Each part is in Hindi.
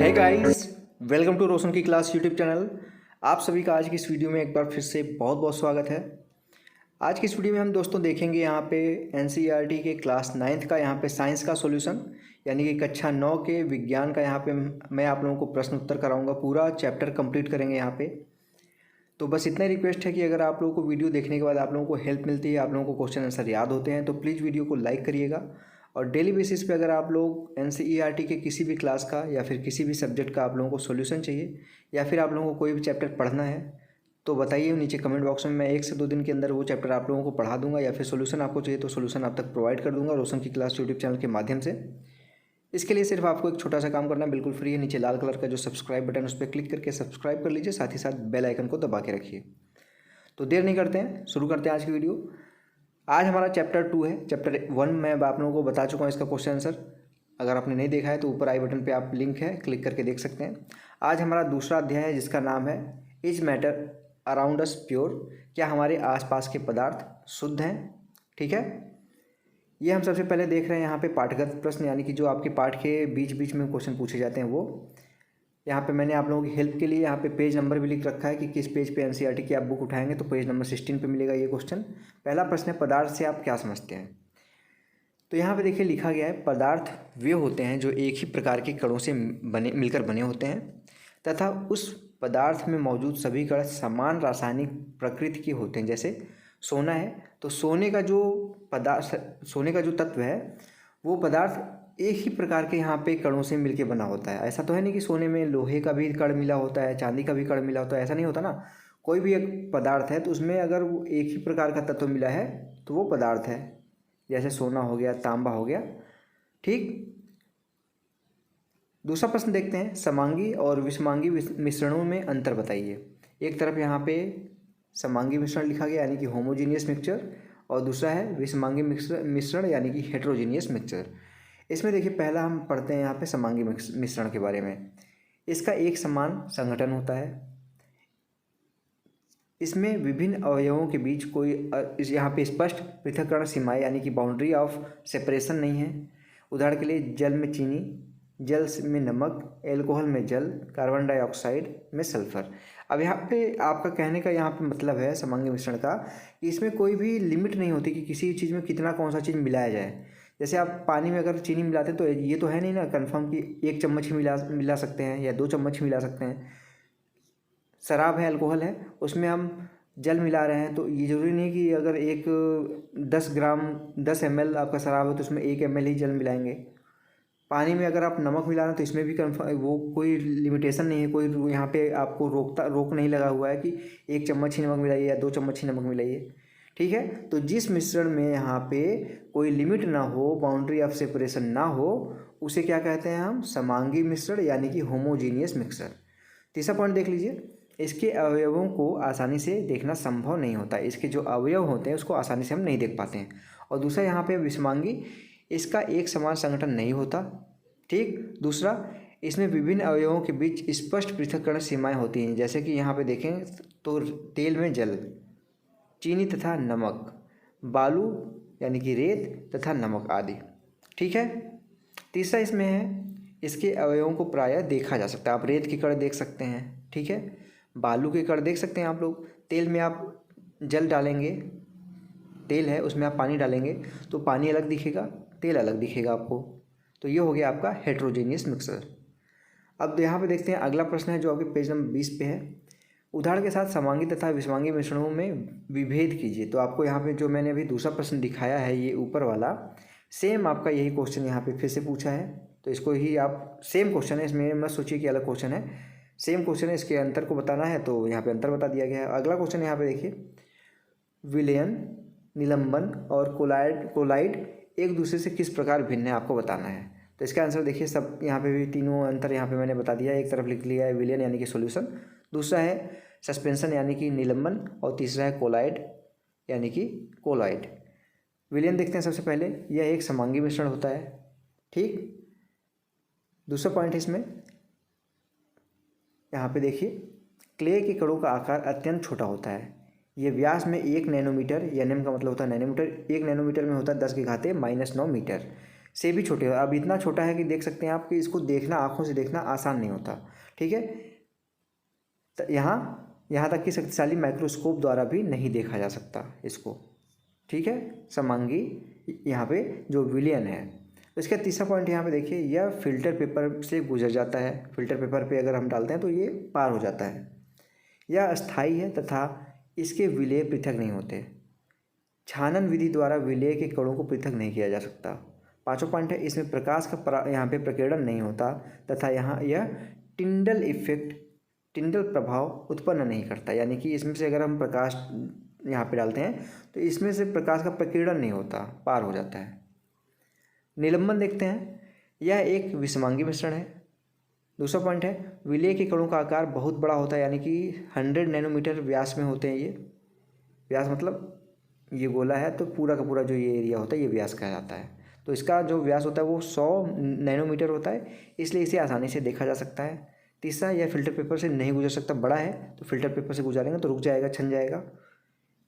हे गाइस, वेलकम टू रोशन की क्लास यूट्यूब चैनल। आप सभी का आज की इस वीडियो में एक बार फिर से बहुत बहुत स्वागत है। आज की इस वीडियो में हम दोस्तों देखेंगे यहाँ पे एनसीईआरटी के क्लास 9th का यहाँ पे साइंस का सॉल्यूशन, यानी कि कक्षा 9 के विज्ञान का यहाँ पे मैं आप लोगों को प्रश्न उत्तर कराऊंगा। पूरा चैप्टर कंप्लीट करेंगे यहाँ पे। तो बस इतना रिक्वेस्ट है कि अगर आप लोगों को वीडियो देखने के बाद आप लोगों को हेल्प मिलती है, आप लोगों को क्वेश्चन आंसर याद होते हैं, तो प्लीज़ वीडियो को लाइक करिएगा। और डेली बेसिस पे अगर आप लोग एनसीईआरटी के किसी भी क्लास का या फिर किसी भी सब्जेक्ट का आप लोगों को सॉल्यूशन चाहिए या फिर आप लोगों को कोई भी चैप्टर पढ़ना है तो बताइए नीचे कमेंट बॉक्स में। मैं 1 से 2 दिन के अंदर वो चैप्टर आप लोगों को पढ़ा दूंगा, या फिर सॉल्यूशन आपको चाहिए तो सॉल्यूशन आप तक प्रोवाइड कर दूंगा रोशन की क्लास यूट्यूब चैनल के माध्यम से। इसके लिए सिर्फ आपको एक छोटा सा काम करना है, बिल्कुल फ्री है। नीचे लाल कलर का जो सब्सक्राइब बटन उस पर क्लिक करके सब्सक्राइब कर लीजिए, साथ ही साथ बेल आइकन को दबा के रखिए। तो देर नहीं करते हैं, शुरू करते हैं आज की वीडियो। आज हमारा चैप्टर 2 है। चैप्टर 1 मैं आप लोगों को बता चुका हूँ इसका क्वेश्चन आंसर। अगर आपने नहीं देखा है तो ऊपर आई बटन पे आप लिंक है, क्लिक करके देख सकते हैं। आज हमारा दूसरा अध्याय है जिसका नाम है is matter around us pure. क्या हमारे आसपास के पदार्थ शुद्ध हैं? ठीक है, ये हम सबसे पहले देख रहे हैं यहाँ पे पाठगत प्रश्न, यानी कि जो आपके पाठ के बीच बीच में क्वेश्चन पूछे जाते हैं वो। यहाँ पे मैंने आप लोगों की हेल्प के लिए यहाँ पे पेज नंबर भी लिख रखा है कि किस पेज पे एनसीईआरटी की आप बुक उठाएंगे तो पेज नंबर 16 पे मिलेगा ये क्वेश्चन। पहला प्रश्न है, पदार्थ से आप क्या समझते हैं? तो यहाँ पे देखिए लिखा गया है, पदार्थ वे होते हैं जो एक ही प्रकार के कणों से मिलकर बने होते हैं तथा उस पदार्थ में मौजूद सभी कण समान रासायनिक प्रकृति के होते हैं। जैसे सोना है तो सोने का जो तत्व है वो पदार्थ एक ही प्रकार के यहाँ पे कणों से मिलके बना होता है। ऐसा तो है नहीं कि सोने में लोहे का भी कण मिला होता है, चांदी का भी कण मिला होता है, ऐसा नहीं होता ना। कोई भी एक पदार्थ है तो उसमें अगर वो एक ही प्रकार का तत्व मिला है तो वो पदार्थ है। जैसे सोना हो गया, तांबा हो गया। ठीक, दूसरा प्रश्न देखते हैं, समांगी और विषमांगी मिश्रणों में अंतर बताइए। एक तरफ यहाँ पे समांगी मिश्रण लिखा गया यानी कि होमोजीनियस मिक्सचर, और दूसरा है विषमांगी मिश्रण यानी कि हेट्रोजीनियस मिक्सचर। इसमें देखिए पहला हम पढ़ते हैं यहाँ पे समांगी मिश्रण के बारे में। इसका एक समान संगठन होता है, इसमें विभिन्न अवयवों के बीच कोई यहाँ पे स्पष्ट पृथक्करण सीमाएं यानी कि बाउंड्री ऑफ सेपरेशन नहीं है। उदाहरण के लिए जल में चीनी, जल में नमक, एल्कोहल में जल, कार्बन डाइऑक्साइड में सल्फर। अब यहाँ पे आपका कहने का यहाँ पे मतलब है समांगी मिश्रण का कि इसमें कोई भी लिमिट नहीं होती कि किसी चीज़ में कितना कौन सा चीज़ मिलाया जाए। जैसे आप पानी में अगर चीनी मिलाते हैं तो ये तो है नहीं ना कन्फर्म कि 1 चम्मच ही मिला सकते हैं या 2 चम्मच ही मिला सकते हैं। शराब है, अल्कोहल है, उसमें हम जल मिला रहे हैं तो ये ज़रूरी नहीं कि अगर 10 ml आपका शराब है तो उसमें 1 ml ही जल मिलाएंगे। पानी में अगर आप नमक मिला रहे हैं तो इसमें भी कन्फर्म वो कोई लिमिटेशन नहीं है, कोई यहाँ पे आपको रोक नहीं लगा हुआ है कि 1 चम्मच ही नमक मिलाइए या 2 चम्मच ही नमक मिलाइए। ठीक है, तो जिस मिश्रण में यहाँ पे कोई लिमिट ना हो, बाउंड्री ऑफ सेपरेशन ना हो, उसे क्या कहते हैं हम? समांगी मिश्रण यानी कि होमोजीनियस मिक्सचर। तीसरा पॉइंट देख लीजिए, इसके अवयवों को आसानी से देखना संभव नहीं होता। इसके जो अवयव होते हैं उसको आसानी से हम नहीं देख पाते हैं। और दूसरा यहाँ पे विषमांगी, इसका एक समान संगठन नहीं होता। ठीक, दूसरा इसमें विभिन्न अवयवों के बीच स्पष्ट पृथक्करण सीमाएं होती हैं। जैसे कि यहाँ पे देखें तो तेल में जल, चीनी तथा नमक, बालू यानी कि रेत तथा नमक आदि। ठीक है, तीसरा इसमें है, इसके अवयवों को प्रायः देखा जा सकता है। आप रेत के कण देख सकते हैं, ठीक है, बालू के कण देख सकते हैं आप लोग। तेल में आप जल डालेंगे, तेल है उसमें आप पानी डालेंगे तो पानी अलग दिखेगा, तेल अलग दिखेगा आपको। तो ये हो गया आपका हेट्रोजीनियस मिक्सचर। अब यहाँ पे देखते हैं अगला प्रश्न है जो आपके पेज नंबर 20 पे है। उदाहरण के साथ समांगी तथा विषमांगी मिश्रणों में विभेद कीजिए। तो आपको यहाँ पे जो मैंने अभी दूसरा प्रश्न दिखाया है ये ऊपर वाला, सेम आपका यही क्वेश्चन यहाँ पे फिर से पूछा है। तो इसको ही आप, सेम क्वेश्चन है, इसमें मत सोचिए कि अलग क्वेश्चन है, सेम क्वेश्चन है। इसके अंतर को बताना है तो यहाँ पे अंतर बता दिया गया है। अगला क्वेश्चन यहाँ पे देखिए, विलयन, निलंबन और कोलाइड एक दूसरे से किस प्रकार भिन्न है, आपको बताना है। तो इसका आंसर देखिए, सब यहाँ पे भी तीनों अंतर यहाँ पे मैंने बता दिया है। एक तरफ लिख लिया है विलयन यानी कि सॉल्यूशन, दूसरा है सस्पेंशन यानी कि निलंबन, और तीसरा है कोलाइड यानी कि कोलॉइड। विलयन देखते हैं सबसे पहले, यह एक समांगी मिश्रण होता है। ठीक, दूसरा पॉइंट है इसमें, यहाँ पे देखिए क्ले के कणों का आकार अत्यंत छोटा होता है। ये व्यास में 1 नैनोमीटर, एनएम का मतलब होता है नैनोमीटर, 1 नैनोमीटर में होता है 10⁻⁻⁹ मीटर। से भी छोटे। अब इतना छोटा है कि देख सकते हैं आप कि इसको देखना, आँखों से देखना आसान नहीं होता। ठीक है, तो यहाँ तक कि शक्तिशाली माइक्रोस्कोप द्वारा भी नहीं देखा जा सकता इसको। ठीक है, समांगी यहाँ पे जो विलयन है। तो इसका तीसरा पॉइंट यहाँ पे देखिए, यह फिल्टर पेपर से गुजर जाता है। फिल्टर पेपर पे अगर हम डालते हैं तो ये पार हो जाता है। यह अस्थाई है तथा इसके विलेय पृथक नहीं होते। छानन विधि द्वारा विलेय के कणों को पृथक नहीं किया जा सकता। पांचवा पॉइंट है, इसमें प्रकाश का यहाँ पे प्रकीर्णन नहीं होता तथा यहाँ यह टिंडल इफेक्ट, टिंडल प्रभाव उत्पन्न नहीं करता। यानी कि इसमें से अगर हम प्रकाश यहाँ पे डालते हैं तो इसमें से प्रकाश का प्रकीर्णन नहीं होता, पार हो जाता है। निलंबन देखते हैं, यह एक विषमांगी मिश्रण है। दूसरा पॉइंट है, विलेय के कणों का आकार बहुत बड़ा होता है, यानी कि 100 नैनोमीटर व्यास में होते हैं। ये व्यास मतलब ये गोला है तो पूरा का पूरा जो ये एरिया होता है ये व्यास कहलाता है। तो इसका जो व्यास होता है वो 100 नैनोमीटर होता है, इसलिए इसे आसानी से देखा जा सकता है। तीसरा, यह फिल्टर पेपर से नहीं गुजर सकता, बड़ा है तो फिल्टर पेपर से गुजारेंगे तो रुक जाएगा, छन जाएगा।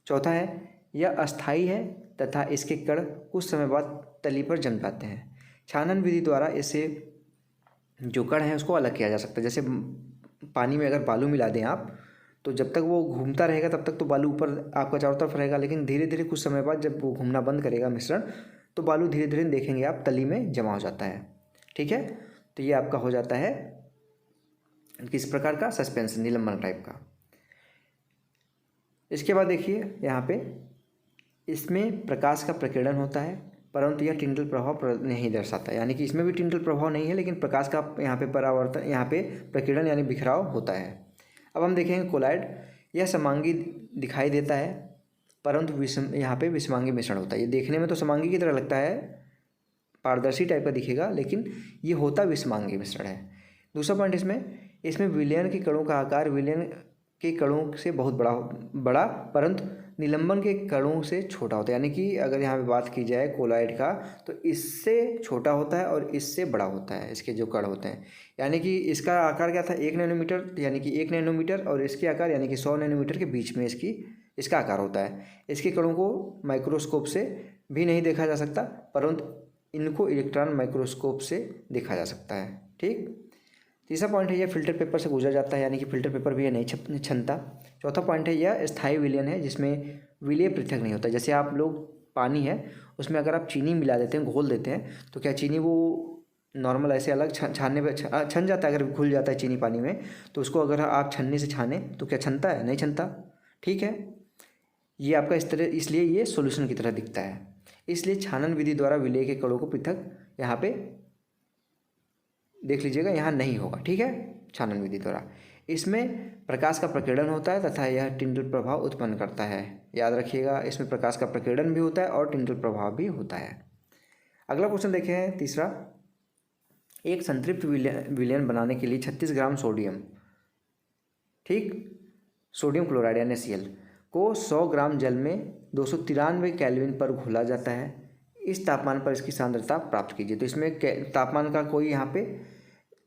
चौथा है, यह अस्थाई है तथा इसके कण कुछ समय बाद तली पर जम जाते हैं। छानन विधि द्वारा इसे जो कण है उसको अलग किया जा सकता है। जैसे पानी में अगर बालू मिला दें आप, तो जब तक वो घूमता रहेगा तब तक तो बालू ऊपर आपका चारों तरफ रहेगा, लेकिन धीरे धीरे कुछ समय बाद जब वो घूमना बंद करेगा मिश्रण, तो बालू धीरे धीरे देखेंगे आप तली में जमा हो जाता है। ठीक है, तो ये आपका हो जाता है किस प्रकार का, सस्पेंशन, निलंबन टाइप का। इसके बाद देखिए यहाँ पे, इसमें प्रकाश का प्रकीर्णन होता है परंतु यह टिंडल प्रभाव नहीं दर्शाता। यानी कि इसमें भी टिंडल प्रभाव नहीं है, लेकिन प्रकाश का यहाँ पे परावर्तन, यहाँ पे प्रकीर्णन यानी बिखराव होता है। अब हम देखेंगे कोलाइड, यह समांगी दिखाई देता है परंतु यहाँ पे विषमांगी मिश्रण होता है। ये देखने में तो समांगी की तरह लगता है, पारदर्शी टाइप का दिखेगा, लेकिन ये होता विषमांगी मिश्रण है। दूसरा पॉइंट, इसमें विलयन के कणों का आकार विलयन के कणों से बहुत बड़ा परंतु निलंबन के कणों से छोटा होता है। यानी कि अगर यहाँ पे बात की जाए कोलाइड का, तो इससे छोटा होता है और इससे बड़ा होता है, इसके जो कण होते हैं। यानी कि इसका आकार क्या था, 1 नैनोमीटर, यानी कि 1 नैनोमीटर, और इसके आकार यानी कि 100 नैनोमीटर के बीच में इसका आकार होता है। इसके कणों को माइक्रोस्कोप से भी नहीं देखा जा सकता, परंतु इनको इलेक्ट्रॉन माइक्रोस्कोप से देखा जा सकता है। ठीक, तीसरा पॉइंट है, यह फिल्टर पेपर से गुजर जाता है, यानी कि फिल्टर पेपर भी यह नहीं छनता। चौथा पॉइंट है, यह स्थायी विलयन है जिसमें विलेय पृथक नहीं होता। जैसे आप लोग पानी है उसमें अगर आप चीनी मिला देते हैं, घोल देते हैं, तो क्या चीनी वो नॉर्मल ऐसे अलग छानने पर छन जाता है। अगर घुल जाता है चीनी पानी में, तो उसको अगर आप छन्नी से छाने तो क्या छनता है, नहीं छनता। ठीक है, ये आपका इस तरह, इसलिए ये सॉल्यूशन की तरह दिखता है। इसलिए छानन विधि द्वारा विलेय के कणों को पृथक यहाँ पे देख लीजिएगा, यहाँ नहीं होगा। ठीक है, छानन विधि द्वारा इसमें प्रकाश का प्रकीर्णन होता है तथा यह टिंडल प्रभाव उत्पन्न करता है। याद रखिएगा, इसमें प्रकाश का प्रकीर्णन भी होता है और टिंडल प्रभाव भी होता है। अगला क्वेश्चन देखें हैं, तीसरा, एक संतृप्त विलयन बनाने के लिए 36 ग्राम सोडियम, ठीक, सोडियम क्लोराइड NaCl को 100 ग्राम जल में 293 केल्विन पर घोला जाता है। इस तापमान पर इसकी सांद्रता प्राप्त कीजिए। तो इसमें तापमान का कोई यहाँ पे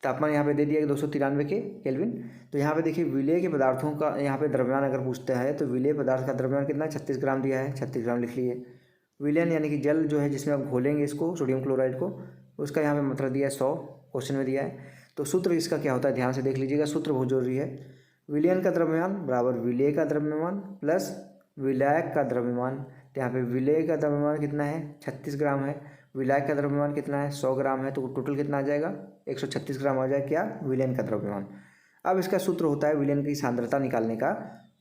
तापमान यहाँ पे दे दिया 293 के केल्विन। तो यहाँ पे देखिए विलेय के पदार्थों का यहाँ पे द्रव्यमान अगर पूछता है तो विलेय पदार्थ का द्रव्यमान कितना, 36 ग्राम दिया है, 36 ग्राम लिख लिए। विलयन यानी कि जल जो है जिसमें आप घोलेंगे इसको सोडियम क्लोराइड को, उसका यहाँ पे मात्रा दिया है 100, क्वेश्चन में दिया है। तो सूत्र इसका क्या होता है, ध्यान से देख लीजिएगा, सूत्र बहुत जरूरी है। विलयन का द्रव्यमान बराबर विलेय का द्रव्यमान प्लस विलायक का द्रव्यमान। तो यहाँ पे विलेय का द्रव्यमान कितना है, 36 ग्राम है, विलायक का द्रव्यमान कितना है, 100 ग्राम है, तो टोटल कितना आ जाएगा, 136 ग्राम आ जाएगा क्या, विलयन का द्रव्यमान। अब इसका सूत्र होता है विलयन की सांद्रता निकालने का,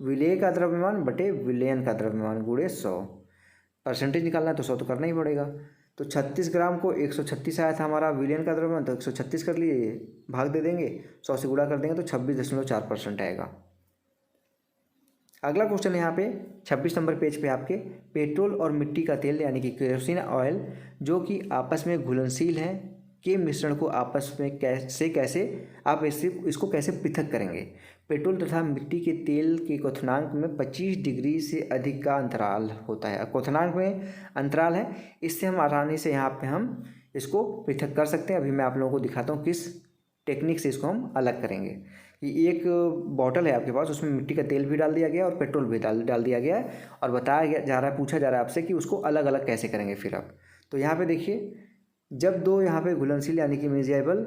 विलेय का द्रव्यमान बटे विलयन का द्रव्यमान गुणे 100। परसेंटेज निकालना है तो 100 तो करना ही पड़ेगा। तो 36 ग्राम को 136 आया था हमारा विलयन का द्रव्यमान, तो 136 कर लिए, भाग दे देंगे, 100 से गुणा कर देंगे तो 26.4% आएगा। अगला क्वेश्चन यहाँ पे 26 नंबर पेज पे आपके, पेट्रोल और मिट्टी का तेल यानी कि केरोसिन ऑयल जो कि आपस में घुलनशील हैं के मिश्रण को आपस में कैसे आप इसको कैसे पृथक करेंगे। पेट्रोल तथा मिट्टी के तेल के क्वथनांक में 25 डिग्री से अधिक का अंतराल होता है। क्वथनांक में अंतराल है, इससे हम आसानी से यहाँ पे हम इसको पृथक कर सकते हैं। अभी मैं आप लोगों को दिखाता हूँ किस टेक्निक से इसको हम अलग करेंगे। कि एक बॉटल है आपके पास, उसमें मिट्टी का तेल भी डाल दिया गया और पेट्रोल भी डाल दिया गया है, और बताया जा रहा है, पूछा जा रहा है आपसे कि उसको अलग अलग कैसे करेंगे। फिर आप तो यहाँ पे देखिए, जब दो यहाँ पे घुलनशील यानी कि मेजेबल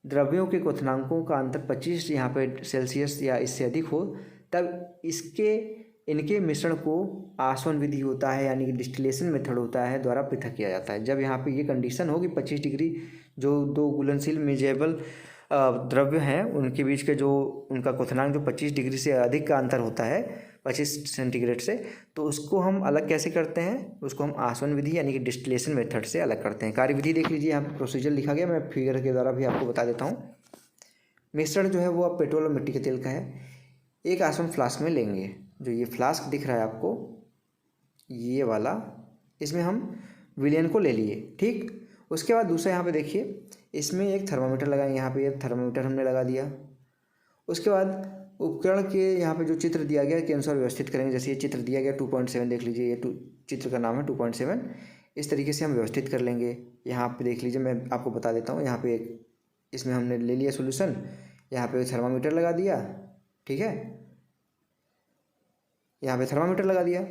द्रव्यों के क्वथनांकों का अंतर 25 यहाँ पे सेल्सियस या इससे अधिक हो, तब इनके मिश्रण को आसवन विधि होता है यानी कि डिस्टिलेशन मेथड होता है द्वारा पृथक किया जाता है। जब यहाँ पे ये कंडीशन हो कि 25 डिग्री जो दो घुलनशील मेजेबल द्रव्य हैं उनके बीच के जो उनका क्वथनांक जो 25 डिग्री से अधिक का अंतर होता है 25 सेंटीग्रेड से, तो उसको हम अलग कैसे करते हैं, उसको हम आसवन विधि यानी कि डिस्टिलेशन मेथड से अलग करते हैं। कार्यविधि देख लीजिए, यहाँ पर प्रोसीजर लिखा गया, मैं फिगर के द्वारा भी आपको बता देता हूँ। मिश्रण जो है वो अब पेट्रोल और मिट्टी के तेल का है। एक आसवन फ्लास्क में लेंगे, जो ये फ्लास्क दिख रहा है आपको ये वाला, इसमें हम विलयन को ले लिए, ठीक। उसके बाद दूसरा यहाँ पे देखिए, इसमें एक थर्मामीटर लगाएंगे, यहाँ पे एक थर्मामीटर हमने लगा दिया। उसके बाद उपकरण के यहाँ पे जो चित्र दिया गया के अनुसार व्यवस्थित करेंगे। जैसे ये चित्र दिया गया 2.7 देख लीजिए, ये चित्र का नाम है 2.7। इस तरीके से हम व्यवस्थित कर लेंगे। यहाँ पे देख लीजिए, मैं आपको बता देता हूँ। यहाँ पे इसमें हमने ले लिया सोल्यूशन, यहाँ पे थर्मामीटर लगा दिया, ठीक है, यहाँ पे थर्मामीटर लगा दिया।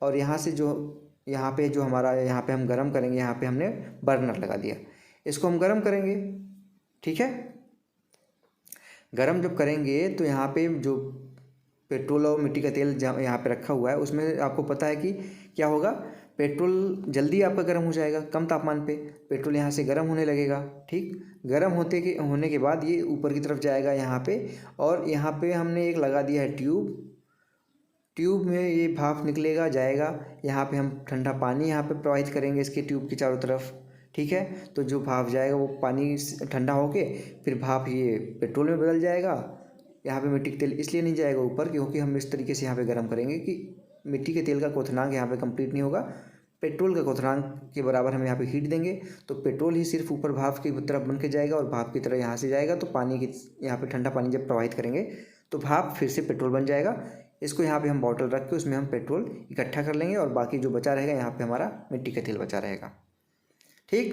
और यहाँ से जो यहाँ पे हमारा यहाँ पे हम गर्म करेंगे, यहाँ पे हमने बर्नर लगा दिया, इसको हम गर्म करेंगे, ठीक है। गरम जब करेंगे तो यहाँ पे जो पेट्रोल और मिट्टी का तेल यहाँ पे रखा हुआ है उसमें आपको पता है कि क्या होगा, पेट्रोल जल्दी आपका गर्म हो जाएगा। कम तापमान पे पेट्रोल यहाँ से गर्म होने लगेगा, ठीक। गर्म होने के बाद ये ऊपर की तरफ जाएगा यहाँ पे, और यहाँ पे हमने एक लगा दिया है ट्यूब में ये भाप निकलेगा जाएगा। यहाँ पे हम ठंडा पानी यहाँ पे प्रवाहित करेंगे इसके ट्यूब के चारों तरफ, ठीक है। तो जो भाप जाएगा वो पानी ठंडा होके फिर भाप ये पेट्रोल में बदल जाएगा। यहाँ पे मिट्टी का तेल इसलिए नहीं जाएगा ऊपर क्योंकि हम इस तरीके से यहाँ पे गर्म करेंगे कि मिट्टी के तेल का क्वथनांक यहाँ पे कंप्लीट नहीं होगा, पेट्रोल का क्वथनांक के बराबर हम यहाँ पे हीट देंगे तो पेट्रोल ही सिर्फ ऊपर भाप की तरफ बन के जाएगा और भाप की तरह यहाँ से जाएगा। तो पानी की यहाँ पे ठंडा पानी जब प्रवाहित करेंगे तो भाप फिर से पेट्रोल बन जाएगा। इसको यहाँ पे हम बॉटल रख के उसमें हम पेट्रोल इकट्ठा कर लेंगे और बाकी जो बचा रहेगा यहाँ पे हमारा मिट्टी का तेल बचा रहेगा, ठीक।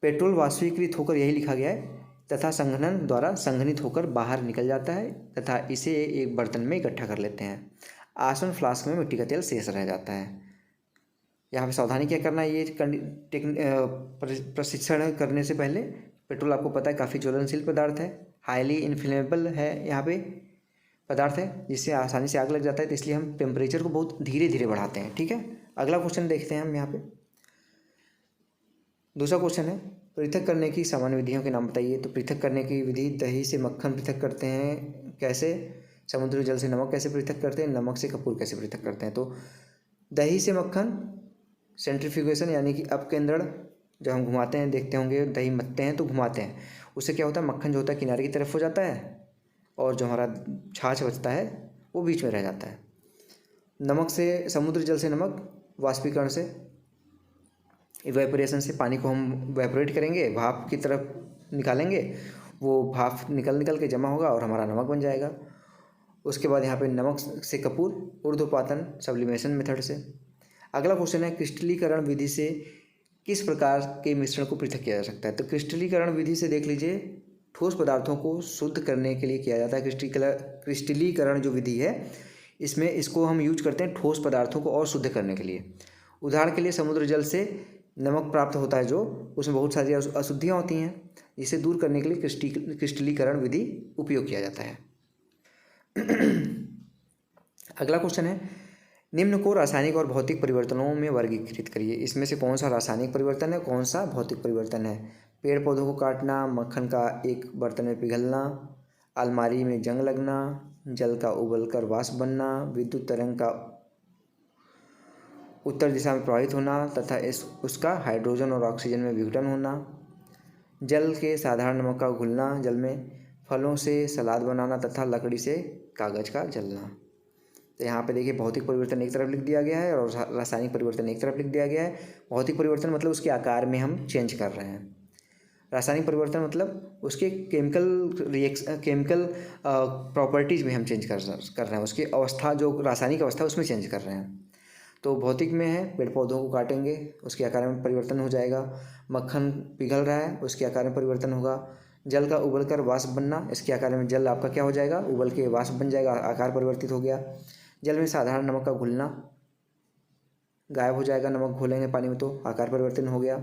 पेट्रोल वाष्पीकृत होकर यही लिखा गया है तथा संघनन द्वारा संघनित होकर बाहर निकल जाता है तथा इसे एक बर्तन में इकट्ठा कर लेते हैं। आसवन फ्लास्क में मिट्टी का तेल शेष रह जाता है। यहाँ पे सावधानी क्या करना है, ये प्रशिक्षण करने से पहले पेट्रोल आपको पता है काफ़ी ज्वलनशील पदार्थ है, हाईली इन्फ्लेमेबल है, यहाँ पे पदार्थ है जिससे आसानी से आग लग जाता है। तो इसलिए हम टेम्परेचर को बहुत धीरे धीरे बढ़ाते हैं, ठीक है। अगला क्वेश्चन देखते हैं हम यहाँ पे। दूसरा क्वेश्चन है पृथक करने की सामान्य विधियों के नाम बताइए। तो पृथक करने की विधि, दही से मक्खन पृथक करते हैं कैसे, समुद्री जल से नमक कैसे पृथक करते हैं, नमक से कपूर कैसे पृथक करते हैं। तो दही से मक्खन सेंट्रीफ्यूगेशन यानी कि अपकेंद्रण, जब हम घुमाते हैं देखते होंगे दही मथते हैं तो घुमाते हैं, उससे क्या होता है मक्खन जो होता है किनारे की तरफ हो जाता है और जो हमारा छाछ बचता है वो बीच में रह जाता है। नमक से, समुद्री जल से नमक वाष्पीकरण से, इवेपोरेशन से पानी को हम इवेपोरेट करेंगे, भाप की तरफ निकालेंगे, वो भाप निकल के जमा होगा और हमारा नमक बन जाएगा। उसके बाद यहाँ पे नमक से कपूर, ऊर्ध्वपातन सब्लिमेशन मेथड से। अगला क्वेश्चन है क्रिस्टलीकरण विधि से किस प्रकार के मिश्रण को पृथक किया जा सकता है। तो क्रिस्टलीकरण विधि से देख लीजिए ठोस पदार्थों को शुद्ध करने के लिए किया जाता है। क्रिस्टलीकरण जो विधि है इसमें इसको हम यूज करते हैं ठोस पदार्थों को और शुद्ध करने के लिए। उदाहरण के लिए समुद्र जल से नमक प्राप्त होता है जो उसमें बहुत सारी अशुद्धियाँ होती हैं, इसे दूर करने के लिए क्रिस्टलीकरण विधि उपयोग किया जाता है। अगला क्वेश्चन है निम्न को रासायनिक और भौतिक परिवर्तनों में वर्गीकृत करिए। इसमें से कौन सा रासायनिक परिवर्तन है, कौन सा भौतिक परिवर्तन है। पेड़ पौधों को काटना, मक्खन का एक बर्तन में पिघलना, अलमारी में जंग लगना, जल का उबलकर वाष्प बनना, विद्युत तरंग का उत्तर दिशा में प्रवाहित होना तथा उसका हाइड्रोजन और ऑक्सीजन में विघटन होना, जल के साधारण नमक का घुलना जल में, फलों से सलाद बनाना तथा लकड़ी से कागज का जलना। तो यहाँ पे देखिए भौतिक परिवर्तन एक तरफ लिख दिया गया है और रासायनिक परिवर्तन एक तरफ लिख दिया गया है। भौतिक परिवर्तन मतलब उसके आकार में हम चेंज कर रहे हैं, रासायनिक परिवर्तन मतलब उसके केमिकल प्रॉपर्टीज़ में हम चेंज कर रहे हैं, उसकी अवस्था जो रासायनिक अवस्था उसमें चेंज कर रहे हैं। तो भौतिक में है पेड़ पौधों को काटेंगे उसके आकार में परिवर्तन हो जाएगा, मक्खन पिघल रहा है उसके आकार में परिवर्तन होगा, जल का उबलकर वाष्प बनना, इसके आकार में जल आपका क्या हो जाएगा, उबल के वाष्प बन जाएगा, आकार परिवर्तित हो गया। जल में साधारण नमक का घुलना गायब हो जाएगा, नमक घोलेंगे पानी में तो आकार परिवर्तन हो गया,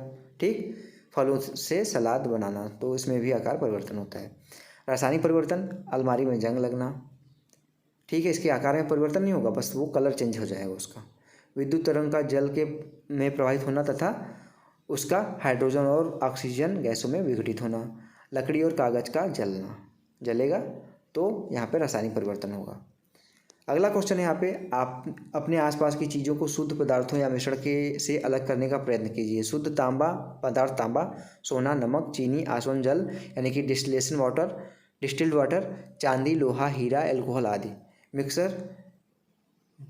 ठीक। फलों से सलाद बनाना, तो इसमें भी आकार परिवर्तन होता है। रासायनिक परिवर्तन, अलमारी में जंग लगना, ठीक है, इसके आकार में परिवर्तन नहीं होगा, बस वो कलर चेंज हो जाएगा उसका। विद्युत तरंग का जल के में प्रवाहित होना तथा उसका हाइड्रोजन और ऑक्सीजन गैसों में विघटित होना। लकड़ी और कागज का जलना, जलेगा तो यहाँ पे रासायनिक परिवर्तन होगा। अगला क्वेश्चन है यहाँ पे, आप अपने आसपास की चीज़ों को शुद्ध पदार्थों या मिश्रण के से अलग करने का प्रयत्न कीजिए। शुद्ध तांबा पदार्थ तांबा, सोना, नमक, चीनी, आसवन जल यानी कि डिस्टिल्ड वाटर, चांदी, लोहा, हीरा, एल्कोहल आदि। मिक्सर,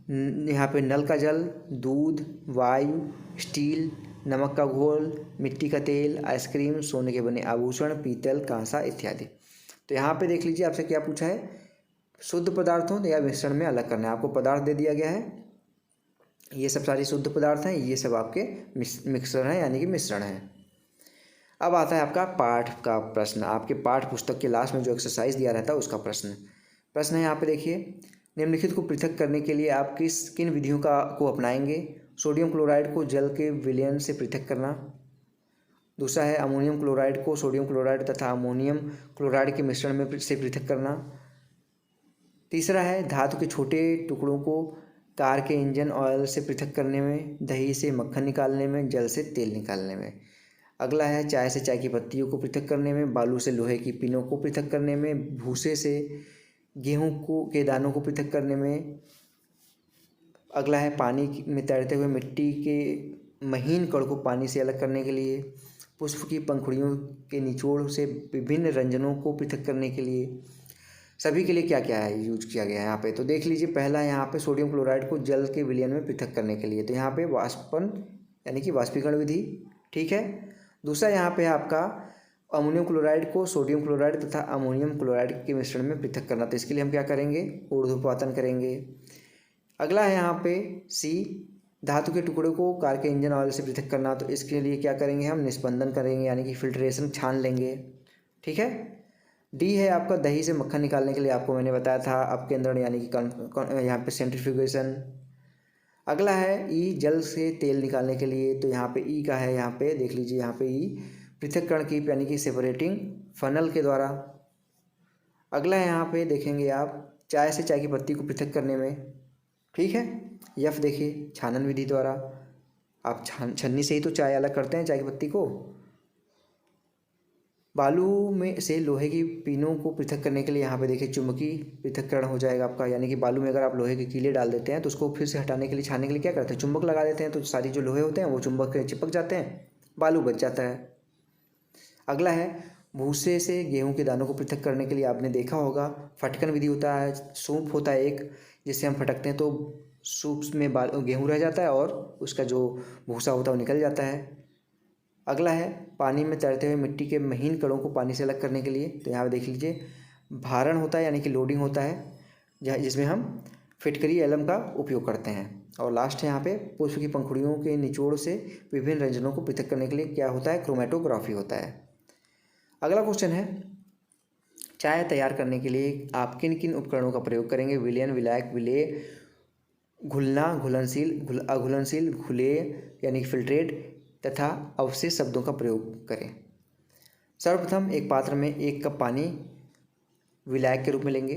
यहाँ पे नल का जल, दूध, वायु, स्टील, नमक का घोल, मिट्टी का तेल, आइसक्रीम, सोने के बने आभूषण, पीतल, कांसा इत्यादि। तो यहाँ पे देख लीजिए आपसे क्या पूछा है, शुद्ध पदार्थों या मिश्रण में अलग करना है। आपको पदार्थ दे दिया गया है, ये सब सारी शुद्ध पदार्थ हैं, ये सब आपके मिक्सर हैं यानी कि मिश्रण हैं। अब आता है आपका पाठ का प्रश्न, आपके पाठ पुस्तक के लास्ट में जो एक्सरसाइज दिया रहता है उसका प्रश्न है यहाँ पे देखिए, निम्नलिखित को पृथक करने के लिए आप किन विधियों को अपनाएंगे। सोडियम क्लोराइड को जल के विलयन से पृथक करना। दूसरा है अमोनियम क्लोराइड को सोडियम क्लोराइड तथा अमोनियम क्लोराइड के मिश्रण में से पृथक करना। तीसरा है धातु के छोटे टुकड़ों को कार के इंजन ऑयल से पृथक करने में, दही से मक्खन निकालने में, जल से तेल निकालने में। अगला है चाय से चाय की पत्तियों को पृथक करने में, बालू से लोहे की पिनों को पृथक करने में, भूसे से गेहूं के दानों को पृथक करने में। अगला है पानी में तैरते हुए मिट्टी के महीन कण को पानी से अलग करने के लिए, पुष्प की पंखुड़ियों के निचोड़ से विभिन्न रंजनों को पृथक करने के लिए। सभी के लिए क्या क्या है यूज किया गया है यहाँ पे, तो देख लीजिए। पहला यहाँ पे सोडियम क्लोराइड को जल के विलयन में पृथक करने के लिए, तो यहाँ पे वाष्पन यानी कि वाष्पीकरण विधि, ठीक है। दूसरा यहाँ पे है आपका अमोनियम क्लोराइड को सोडियम क्लोराइड तथा अमोनियम क्लोराइड के मिश्रण में पृथक करना, तो इसके लिए हम क्या करेंगे, ऊर्ध्वपातन करेंगे। अगला है यहाँ पे सी, धातु के टुकड़े को कार के इंजन ऑयल से पृथक करना, तो इसके लिए क्या करेंगे, हम निस्पंदन करेंगे यानी कि फिल्ट्रेशन, छान लेंगे, ठीक है। डी है आपका दही से मक्खन निकालने के लिए, आपको मैंने बताया था अपकेंद्रण यानी कि यहाँ पे सेंट्रीफ्यूगेशन। अगला है ई, जल से तेल निकालने के लिए, तो यहाँ पे ई का है, यहाँ पे देख लीजिए, यहाँ पे ई पृथक्करण की यानी कि सेपरेटिंग फनल के द्वारा। अगला है यहाँ पे देखेंगे आप चाय से चाय की पत्ती को पृथक करने में, ठीक है। यफ देखिए छानन विधि द्वारा, आप छन्नी से ही तो चाय अलग करते हैं, चाय की पत्ती को। बालू में से लोहे की पिनों को पृथक करने के लिए यहाँ पे देखिए चुंबकीय पृथक्करण हो जाएगा आपका, यानी कि बालू में अगर आप लोहे के कीले डाल देते हैं तो उसको फिर से हटाने के लिए, छानने के लिए क्या करते हैं, चुंबक लगा देते हैं, तो सारी जो लोहे होते हैं वो चुंबक के चिपक जाते हैं, बालू बच जाता है। अगला है भूसे से गेहूं के दानों को पृथक करने के लिए, आपने देखा होगा फटकन विधि होता है, सूप होता है एक, जिससे हम फटकते हैं तो सूप में गेहूँ रह जाता है और उसका जो भूसा होता है वो निकल जाता है। अगला है पानी में तैरते हुए मिट्टी के महीन कणों को पानी से अलग करने के लिए, तो यहाँ पे देख लीजिए भारण होता है यानी कि लोडिंग होता है, जिसमें हम फिटकरी एलम का उपयोग करते हैं। और लास्ट है यहाँ पे पुष्प की पंखुड़ियों के निचोड़ से विभिन्न रंजनों को पृथक करने के लिए क्या होता है, क्रोमेटोग्राफी होता है। अगला क्वेश्चन है चाय तैयार करने के लिए आप किन किन उपकरणों का प्रयोग करेंगे, विलयन, विलायक, विलेय, घुलना, घुलनशील, अघुलनशील, घुलेय यानी कि फिल्ट्रेट तथा अवशेष शब्दों का प्रयोग करें। सर्वप्रथम एक पात्र में 1 कप पानी विलायक के रूप में लेंगे,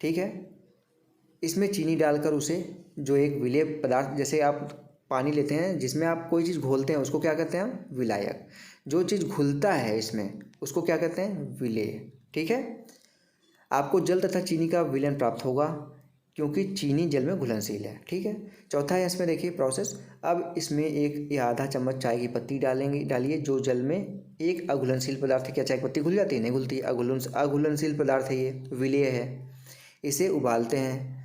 ठीक है। इसमें चीनी डालकर उसे, जो एक विलेय पदार्थ, जैसे आप पानी लेते हैं जिसमें आप कोई चीज़ घोलते हैं उसको क्या कहते हैं हम, विलायक। जो चीज़ घुलता है इसमें उसको क्या कहते हैं, विलेय, ठीक है। आपको जल तथा चीनी का विलयन प्राप्त होगा क्योंकि चीनी जल में घुलनशील है, ठीक है। चौथा है इसमें देखिए प्रोसेस, अब इसमें 1 या आधा चम्मच चाय की पत्ती डालिए जो जल में एक अघुलनशील पदार्थ है। क्या चाय की पत्ती घुल जाती है, नहीं घुलती, अघुलनशील पदार्थ है, ये विलेय है। इसे उबालते हैं,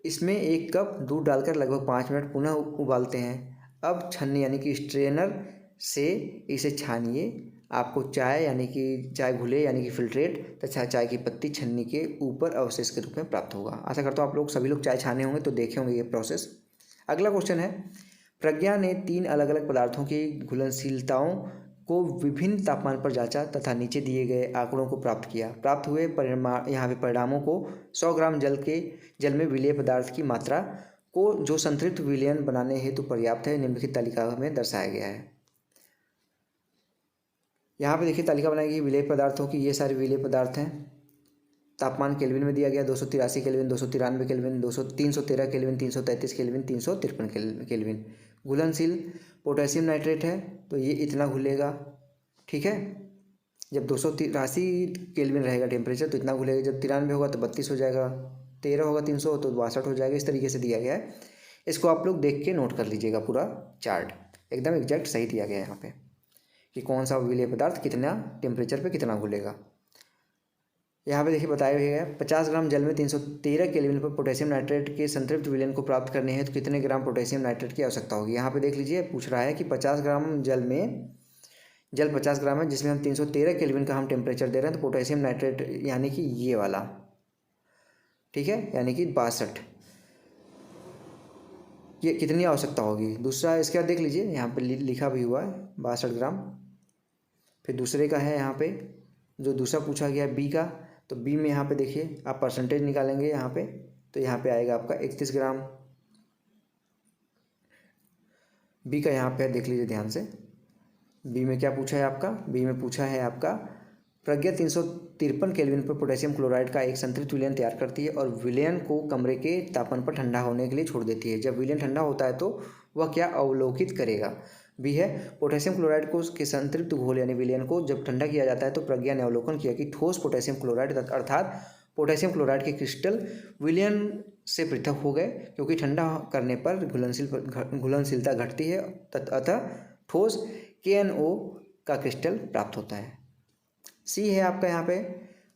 इसमें 1 कप दूध डालकर लगभग 5 मिनट पुनः उबालते हैं। अब छन्नी यानी कि स्ट्रेनर से इसे छानिए, आपको चाय यानी कि चाय घुले यानी कि फिल्ट्रेट तथा चाय की पत्ती छन्नी के ऊपर अवशेष के रूप में प्राप्त होगा। आशा करता हूँ आप लोग सभी लोग चाय छाने होंगे तो देखे होंगे ये प्रोसेस। अगला क्वेश्चन है प्रज्ञा ने 3 अलग अलग पदार्थों की घुलनशीलताओं को विभिन्न तापमान पर जांचा तथा नीचे दिए गए आंकड़ों को प्राप्त किया। प्राप्त हुए परिणामों को 100 ग्राम जल में विलेय पदार्थ की मात्रा को जो संतृप्त विलयन बनाने हेतु पर्याप्त है निम्नलिखित तालिका में दर्शाया गया है। यहाँ पे देखिए तालिका बनाएगी विलेय पदार्थों की, ये सारे विलेय पदार्थ हैं। तापमान केल्विन में दिया गया 283 kelvin, 293 kelvin, 313 kelvin, 333 kelvin, 353 kelvin. घुलनशील पोटेशियम नाइट्रेट है तो ये इतना घुलेगा, ठीक है। जब 283 केल्विन रहेगा टेम्परेचर तो इतना घुलेगा, जब 93 होगा तो 32 हो जाएगा, 13 होगा 300 तो 62 हो जाएगा। इस तरीके से दिया गया है। इसको आप लोग देख के नोट कर लीजिएगा, पूरा चार्ट एकदम एग्जैक्ट सही दिया गया है यहाँ पे कि कौन सा विलेय पदार्थ कितना टेम्परेचर पे कितना घुलेगा। यहाँ पे देखिए बताया गया है 50 ग्राम जल में 313 केल्विन पर पोटेशियम नाइट्रेट के संतृप्त विलयन को प्राप्त करने हैं तो कितने ग्राम पोटेशियम नाइट्रेट की आवश्यकता होगी। यहाँ पे देख लीजिए पूछ रहा है कि 50 ग्राम जल 50 ग्राम है जिसमें हम 313 केल्विन का हम टेम्परेचर दे रहे हैं, तो पोटेशियम नाइट्रेट यानी कि ये वाला, ठीक है, यानी कि 62, ये कितनी आवश्यकता होगी। दूसरा इसके बाद देख लीजिए यहाँ पे लिखा भी हुआ है 62 ग्राम। फिर दूसरे का है यहाँ पे जो दूसरा पूछा गया है बी का, तो बी में यहाँ पे देखिए आप परसेंटेज निकालेंगे यहाँ पे, तो यहाँ पे आएगा आपका 31 ग्राम। बी का यहाँ पे देख लीजिए ध्यान से, बी में क्या पूछा है आपका, बी में पूछा है आपका प्रज्ञा 353 केल्विन पर पोटेशियम क्लोराइड का एक संतृप्त विलयन तैयार करती है और विलयन को कमरे के तापमान पर ठंडा होने के लिए छोड़ देती है। जब विलयन ठंडा होता है तो वह क्या अवलोकित करेगा। बी है पोटेशियम क्लोराइड को के संतृप्त घोल यानी विलयन को जब ठंडा किया जाता है तो प्रज्ञा ने अवलोकन किया कि ठोस पोटेशियम क्लोराइड अर्थात पोटेशियम क्लोराइड के क्रिस्टल विलयन से पृथक हो गए, क्योंकि ठंडा करने पर घुलनशीलता घटती है, अतः ठोस KNO का क्रिस्टल प्राप्त होता है। सी है आपका यहाँ पे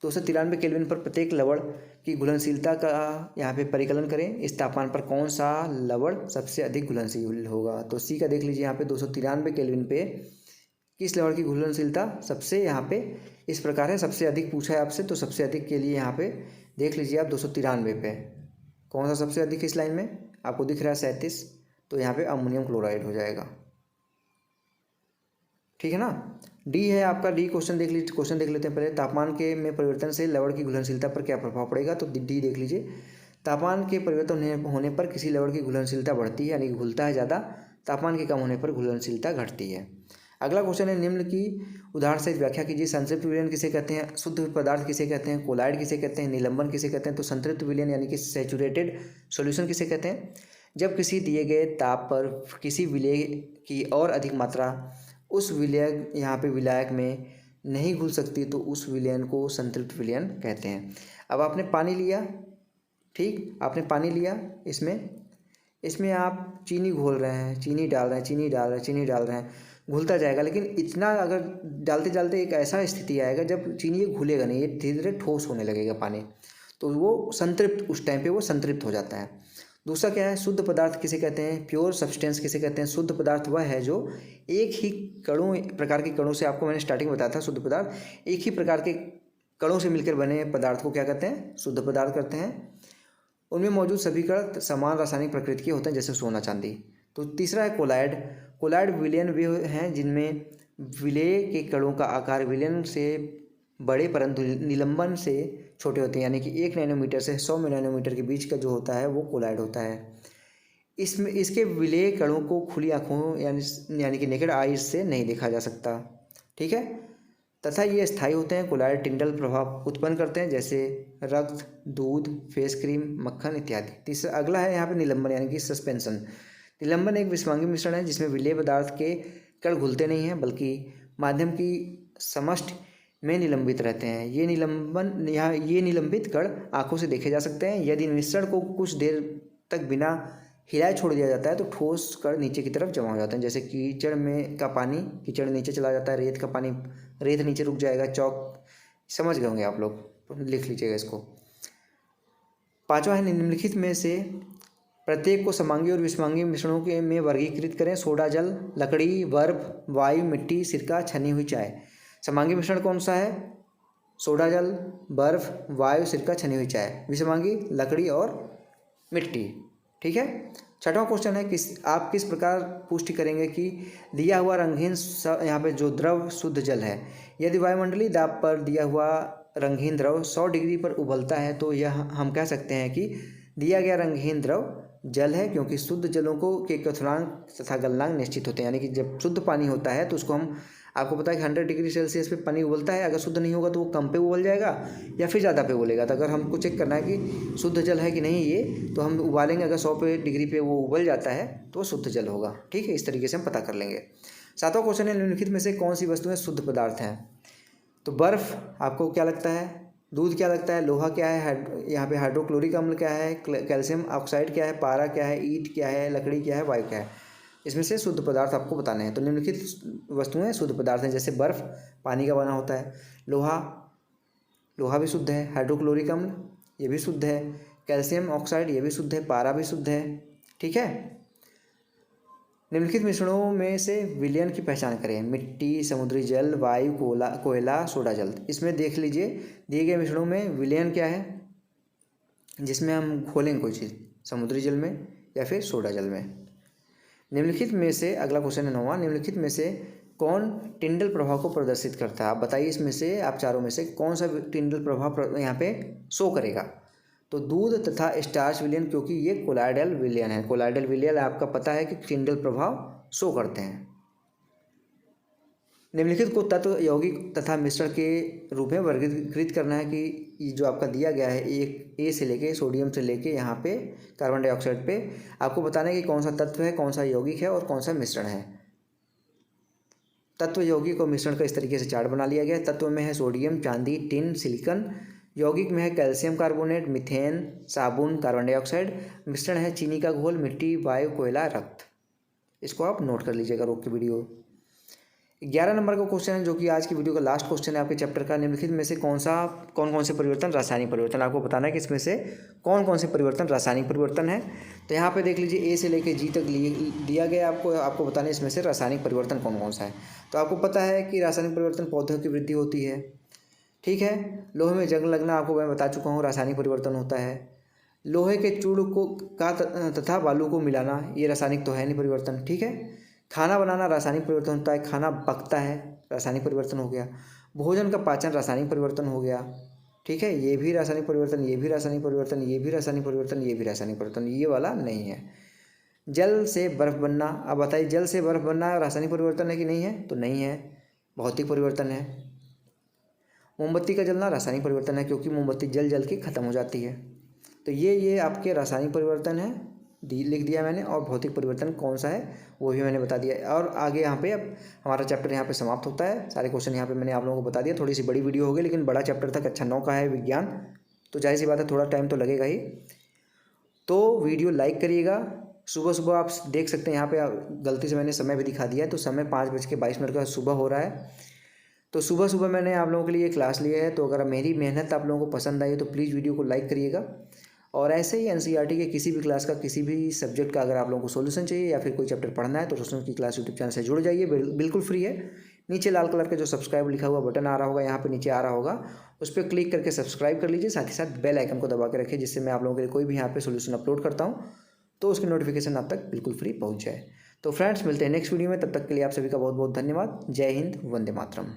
293 केल्विन पर प्रत्येक लवण की घुलनशीलता का यहाँ पे परिकलन करें। इस तापमान पर कौन सा लवण सबसे अधिक घुलनशील होगा। तो सी का देख लीजिए यहाँ पे 293 केल्विन पे किस लवण की घुलनशीलता सबसे यहाँ पे इस प्रकार है, सबसे अधिक पूछा है आपसे, तो सबसे अधिक के लिए यहाँ पे देख लीजिए आप 293 पे कौन सा सबसे अधिक इस लाइन में आपको दिख रहा है 37, तो यहाँ पे अमोनियम क्लोराइड हो जाएगा, ठीक है ना। डी है आपका, डी क्वेश्चन देख लेते हैं पहले। तापमान के में परिवर्तन से लवण की घुलनशीलता पर क्या प्रभाव पड़ेगा, तो डी देख लीजिए। तापमान के परिवर्तन होने पर किसी लवण की घुलनशीलता बढ़ती है यानी कि घुलता है ज़्यादा, तापमान के कम होने पर घुलनशीलता घटती है। अगला क्वेश्चन है निम्न की उदाहरण सहित व्याख्या कीजिए। संतृप्त विलयन किसे कहते हैं, शुद्ध पदार्थ किसे कहते हैं, कोलाइड किसे कहते हैं, निलंबन किसे कहते हैं। तो संतृप्त विलयन यानी कि सैचुरेटेड सॉल्यूशन किसे कहते हैं। जब किसी दिए गए ताप पर किसी विलेय की और अधिक मात्रा उस विलयक यहाँ पे विलायक में नहीं घुल सकती तो उस विलयन को संतृप्त विलयन कहते हैं। अब आपने पानी लिया, ठीक, आपने पानी लिया, इसमें आप चीनी घोल रहे हैं, चीनी डाल रहे हैं, घुलता जाएगा। लेकिन इतना अगर डालते डालते एक ऐसा स्थिति आएगा जब चीनी ये घुलेगा नहीं, ये धीरे धीरे ठोस होने लगेगा पानी, तो वो संतृप्त, उस टाइम पे वो संतृप्त हो जाता है। दूसरा क्या है, शुद्ध पदार्थ किसे कहते हैं, प्योर सब्सटेंस किसे कहते हैं। शुद्ध पदार्थ वह है जो एक ही प्रकार के कणों से, आपको मैंने स्टार्टिंग में बताया था, शुद्ध पदार्थ एक ही प्रकार के कणों से मिलकर बने पदार्थ को क्या कहते हैं, शुद्ध पदार्थ कहते हैं। उनमें मौजूद सभी कण समान रासायनिक प्रकृति के होते हैं, जैसे सोना चांदी। तो तीसरा है कोलाइड। कोलाइड विलयन वे हैं जिनमें विलेय के कणों का आकार विलयन से बड़े परंतु निलंबन से छोटे होते हैं, यानी कि 1 नैनोमीटर से 100 नैनोमीटर के बीच का जो होता है वो कोलाइड होता है। इसमें इसके विलेय कणों को खुली आँखों यानी कि नेकेड आइज से नहीं देखा जा सकता, ठीक है, तथा ये स्थायी होते हैं। कोलाइड टिंडल प्रभाव उत्पन्न करते हैं, जैसे रक्त, दूध, फेस क्रीम, मक्खन इत्यादि। तीसरा अगला है यहाँ पे निलंबन यानी कि सस्पेंशन। निलंबन एक विषमांगी मिश्रण है जिसमें विलेय पदार्थ के कण घुलते नहीं हैं बल्कि माध्यम की समष्टि में निलंबित रहते हैं। ये निलंबित कण आंखों से देखे जा सकते हैं। यदि मिश्रण को कुछ देर तक बिना हिलाए छोड़ दिया जाता है तो ठोस कण नीचे की तरफ जमा हो जाते हैं, जैसे कीचड़ में का पानी कीचड़ नीचे चला जाता है, रेत का पानी रेत नीचे रुक जाएगा, चौक, समझ गए होंगे आप लोग, लिख लीजिएगा इसको। पांचवा है निम्नलिखित में से प्रत्येक को समांगी और विषमांगी मिश्रणों के में वर्गीकृत करें। सोडा जल, लकड़ी, बर्फ, वायु, मिट्टी, सिरका, छनी हुई चाय। समांगी मिश्रण कौन सा है, सोडा जल, बर्फ, वायु, सिरका, छनी हुई चाय। विषमांगी लकड़ी और मिट्टी, ठीक है। छठवां क्वेश्चन है आप किस प्रकार पुष्टि करेंगे कि दिया हुआ रंगहीन यहाँ पे जो द्रव शुद्ध जल है। यदि वायुमंडलीय दाब पर दिया हुआ रंगहीन द्रव 100 डिग्री पर उबलता है तो यह हम कह सकते हैं कि दिया गया रंगहीन द्रव जल है, क्योंकि शुद्ध जलों को के क्वथनांक तथा गलनांक निश्चित होते हैं। यानी कि जब शुद्ध पानी होता है तो उसको हम, आपको पता है कि 100 डिग्री सेल्सियस पे पानी उबलता है। अगर शुद्ध नहीं होगा तो वो कम पे उबल जाएगा या फिर ज़्यादा पे उबलेगा। तो अगर हमको चेक करना है कि शुद्ध जल है कि नहीं ये, तो हम उबालेंगे। अगर 100 डिग्री पे वो उबल जाता है तो वो शुद्ध जल होगा। ठीक है, इस तरीके से हम पता कर लेंगे। 7वां क्वेश्चन है, निम्नलिखित में से कौन सी वस्तुएं शुद्ध पदार्थ हैं? तो बर्फ़ आपको क्या लगता है, दूध क्या लगता है, लोहा क्या है, यहाँ पे हाइड्रोक्लोरिक अम्ल क्या है, कैल्शियम ऑक्साइड क्या है, पारा क्या है, ईंट क्या है, लकड़ी क्या है, वायु क्या है। इसमें से शुद्ध पदार्थ आपको बताने हैं। तो निम्नलिखित वस्तुएं शुद्ध पदार्थ हैं, जैसे बर्फ़ पानी का बना होता है, लोहा भी शुद्ध है, हाइड्रोक्लोरिक अम्ल ये भी शुद्ध है, कैल्शियम ऑक्साइड ये भी शुद्ध है, पारा भी शुद्ध है। ठीक है। निम्नलिखित मिश्रणों में से विलयन की पहचान करें। मिट्टी, समुद्री जल, वायु, कोयला, सोडा जल। इसमें देख लीजिए दिए गए मिश्रणों में विलयन क्या है, जिसमें हम घोलेंगे कोई चीज़, समुद्री जल में या फिर सोडा जल में। निम्नलिखित में से, अगला क्वेश्चन है 9वां, निम्नलिखित में से कौन टिंडल प्रभाव को प्रदर्शित करता है? आप बताइए इसमें से, आप चारों में से कौन सा टिंडल प्रभाव यहाँ पे शो करेगा? तो दूध तथा स्टार्च विलयन, क्योंकि ये कोलाइडल विलयन है। कोलाइडल विलयन आपका पता है कि टिंडल प्रभाव शो करते हैं। निम्नलिखित को तत्व, यौगिक तथा मिश्रण के रूप में वर्गीकृत करना है कि ये जो आपका दिया गया है, एक ए से लेके, सोडियम से लेके यहाँ पे कार्बन डाइऑक्साइड पे, आपको बताना है कि कौन सा तत्व है, कौन सा यौगिक है और कौन सा मिश्रण है। तत्व, यौगिक और मिश्रण का इस तरीके से चार्ट बना लिया गया है। तत्व में है सोडियम, चांदी, टिन, सिलिकॉन। यौगिक में है कैल्शियम कार्बोनेट, मीथेन, साबुन, कार्बन डाइऑक्साइड। मिश्रण है चीनी का घोल, मिट्टी, वायु, कोयला, रक्त। इसको आप नोट कर लीजिएगा रोक के वीडियो। 11 नंबर का क्वेश्चन है, जो कि आज की वीडियो का लास्ट क्वेश्चन है आपके चैप्टर का। निम्नलिखित में से कौन कौन से परिवर्तन रासायनिक परिवर्तन? आपको बताना है कि इसमें से कौन कौन से परिवर्तन रासायनिक परिवर्तन है। तो यहाँ पे देख लीजिए, ए से लेके जी तक दिया गया आपको बताना है इसमें से रासायनिक परिवर्तन कौन कौन सा है। तो आपको पता है कि रासायनिक परिवर्तन पौधों की वृद्धि होती है। ठीक है। लोहे में जंग लगना आपको मैं बता चुका हूँ, रासायनिक परिवर्तन होता है। लोहे के चूड़ को तथा बालू को मिलाना, ये रासायनिक तो है नहीं परिवर्तन। ठीक है। खाना बनाना रासायनिक परिवर्तन होता है, खाना पकता है, रासायनिक परिवर्तन हो गया। भोजन का पाचन रासायनिक परिवर्तन हो गया। ठीक है, ये भी रासायनिक परिवर्तन, ये भी रासायनिक परिवर्तन, ये भी रासायनिक परिवर्तन, ये भी रासायनिक परिवर्तन, ये वाला नहीं है। जल से बर्फ बनना, अब बताइए जल से बर्फ बनना रासायनिक परिवर्तन है कि नहीं है? तो नहीं है, भौतिक परिवर्तन है। मोमबत्ती का जलना रासायनिक परिवर्तन है, क्योंकि मोमबत्ती जल के ख़त्म हो जाती है। तो ये आपके रासायनिक परिवर्तन है, लिख दिया मैंने। और भौतिक परिवर्तन कौन सा है वो भी मैंने बता दिया। और आगे यहाँ पे अब हमारा चैप्टर यहाँ पे समाप्त होता है। सारे क्वेश्चन यहाँ पे मैंने आप लोगों को बता दिया। थोड़ी सी बड़ी वीडियो हो गई, लेकिन बड़ा चैप्टर था, कक्षा 9 का है विज्ञान, तो जाहिर सी बात है थोड़ा टाइम तो लगेगा ही। तो वीडियो लाइक करिएगा। सुबह सुबह आप देख सकते हैं, यहाँ पे गलती से मैंने समय भी दिखा दिया है, तो समय 5:22 का सुबह हो रहा है। तो सुबह सुबह मैंने आप लोगों के लिए क्लास लिया है। तो अगर मेरी मेहनत आप लोगों को पसंद आई तो प्लीज़ वीडियो को लाइक करिएगा। और ऐसे ही एनसीईआरटी के किसी भी क्लास का, किसी भी सब्जेक्ट का अगर आप लोगों को सॉल्यूशन चाहिए या फिर कोई चैप्टर पढ़ना है, तो रोशन की क्लास यूट्यूब चैनल से जुड़ जाइए, बिल्कुल फ्री है। नीचे लाल कलर का जो सब्सक्राइब लिखा हुआ बटन आ रहा होगा, यहाँ पे नीचे आ रहा होगा, उस पर क्लिक करके सब्सक्राइब कर लीजिए। साथ ही साथ बेल आइकन को दबा के रखिए, जिससे मैं आप लोगों के लिए कोई भी यहाँ पे सोल्यूशन अपलोड करता हूँ तो उसकी नोटिफिकेशन आप तक बिल्कुल फ्री पहुँच जाए। तो फ्रेंड्स, मिलते हैं नेक्स्ट वीडियो में। तब तक के लिए आप सभी का बहुत बहुत धन्यवाद। जय हिंद, वंदे मातरम।